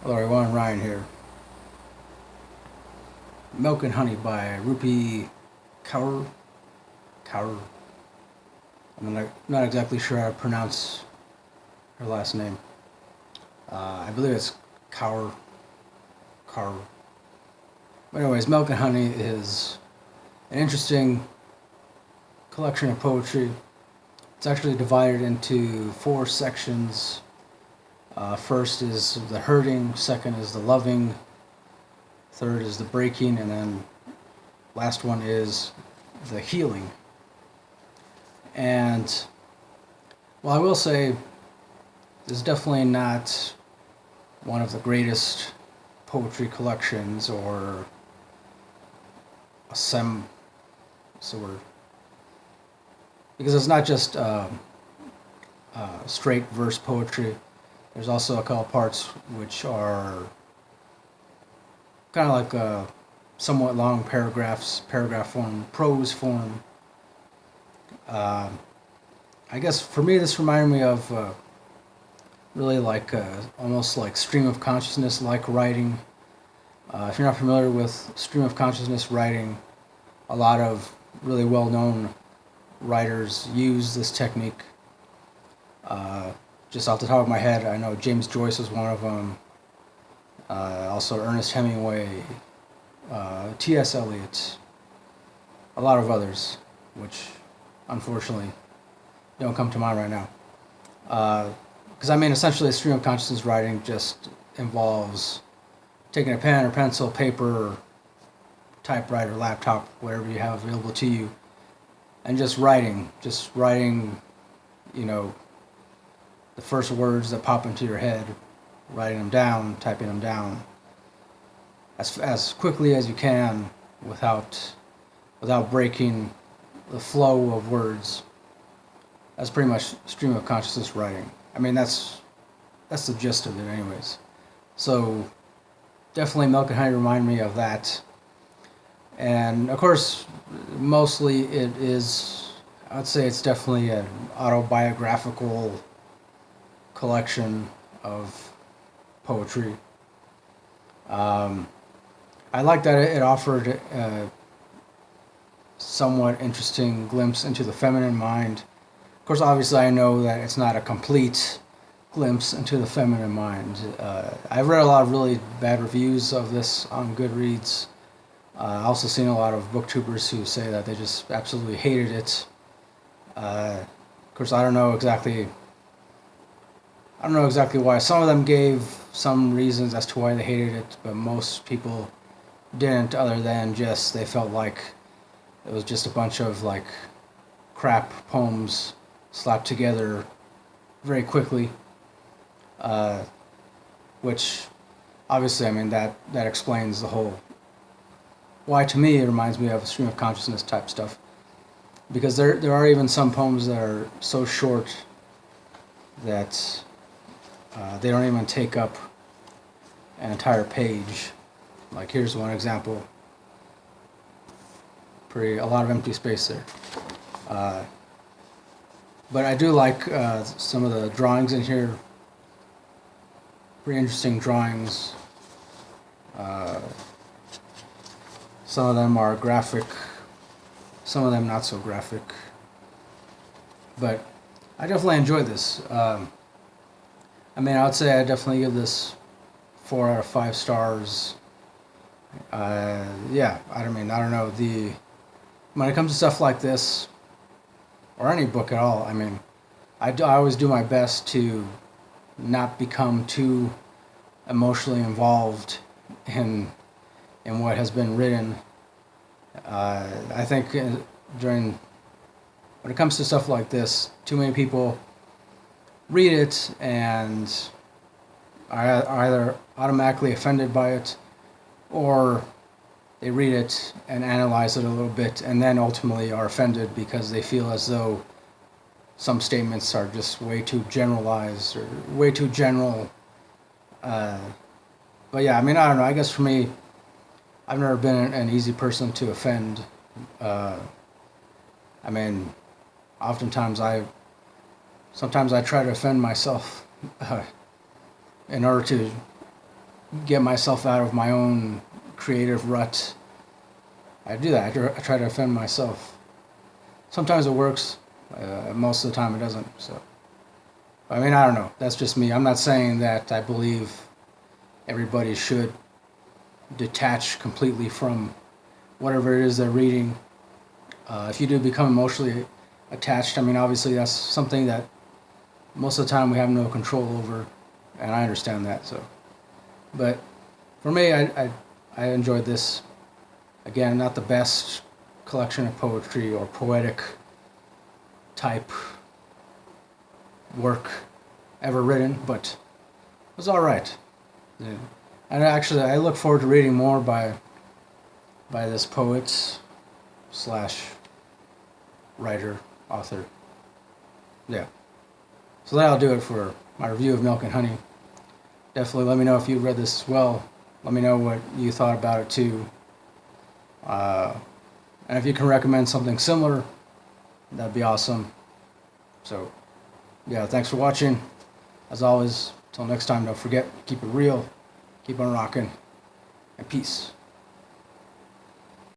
Hello everyone, Ryan here. Milk and Honey by Rupi Kaur. Kaur. I'm not exactly sure how to pronounce her last name. I believe it's Kaur. Kaur. But anyways, Milk and Honey is an interesting collection of poetry. It's actually divided into 4 sections. First is the hurting, second is the loving, third is the breaking, and then last one is the healing. And, well, I will say this is definitely not one of the greatest poetry collections or what's the word? Because it's not just straight verse poetry. There's also a couple parts which are kind of like somewhat long paragraphs, paragraph form, prose form. I guess for me this reminded me of really like almost like stream of consciousness like writing. If you're not familiar with stream of consciousness writing, a lot of really well-known writers use this technique. Just off the top of my head, I know James Joyce is one of them. Also Ernest Hemingway, T.S. Eliot, a lot of others, which unfortunately don't come to mind right now. Because essentially, stream of consciousness writing just involves taking a pen or pencil, paper, typewriter, laptop, whatever you have available to you, and just writing, the first words that pop into your head, writing them down, typing them down, as quickly as you can without breaking the flow of words. That's pretty much stream of consciousness writing. That's the gist of it, anyways. So definitely, Milk and Honey remind me of that. And of course, mostly it is. I would say it's definitely an autobiographical collection of poetry. I like that it offered a somewhat interesting glimpse into the feminine mind. Of course, obviously, I know that it's not a complete glimpse into the feminine mind. I've read a lot of really bad reviews of this on Goodreads. I've also seen a lot of booktubers who say that they just absolutely hated it. Of course, I don't know exactly why. Some of them gave some reasons as to why they hated it, but most people didn't, other than just they felt like it was just a bunch of like crap poems slapped together very quickly. Which obviously, that explains the whole why, to me, it reminds me of stream of consciousness type stuff. Because there are even some poems that are so short that they don't even take up an entire page. Like, here's one example. A lot of empty space there. But I do like some of the drawings in here. Pretty interesting drawings. Some of them are graphic, some of them not so graphic. But I definitely enjoyed this. I would say I definitely give this 4 out of 5 stars. I don't know. When it comes to stuff like this, or any book at all, I always do my best to not become too emotionally involved in what has been written. I think when it comes to stuff like this, too many people read it and are either automatically offended by it, or they read it and analyze it a little bit and then ultimately are offended because they feel as though some statements are just way too generalized or way too general. But yeah, I don't know. I guess for me, I've never been an easy person to offend. Oftentimes sometimes I try to offend myself in order to get myself out of my own creative rut, I do that. I try to offend myself. Sometimes it works. Most of the time it doesn't. So, I mean, I don't know. That's just me. I'm not saying that I believe everybody should detach completely from whatever it is they're reading. If you do become emotionally attached, I mean, obviously that's something that most of the time we have no control over, and I understand that. So, but for me, I enjoyed this. Again, not the best collection of poetry or poetic type work ever written, but it was all right. Yeah. And actually, I look forward to reading more by this poet slash writer, author. Yeah. So that'll do it for my review of Milk and Honey. Definitely let me know if you read this as well. Let me know what you thought about it too. And if you can recommend something similar, that'd be awesome. So, yeah, thanks for watching. As always, till next time, don't forget, keep it real, keep on rocking, and peace.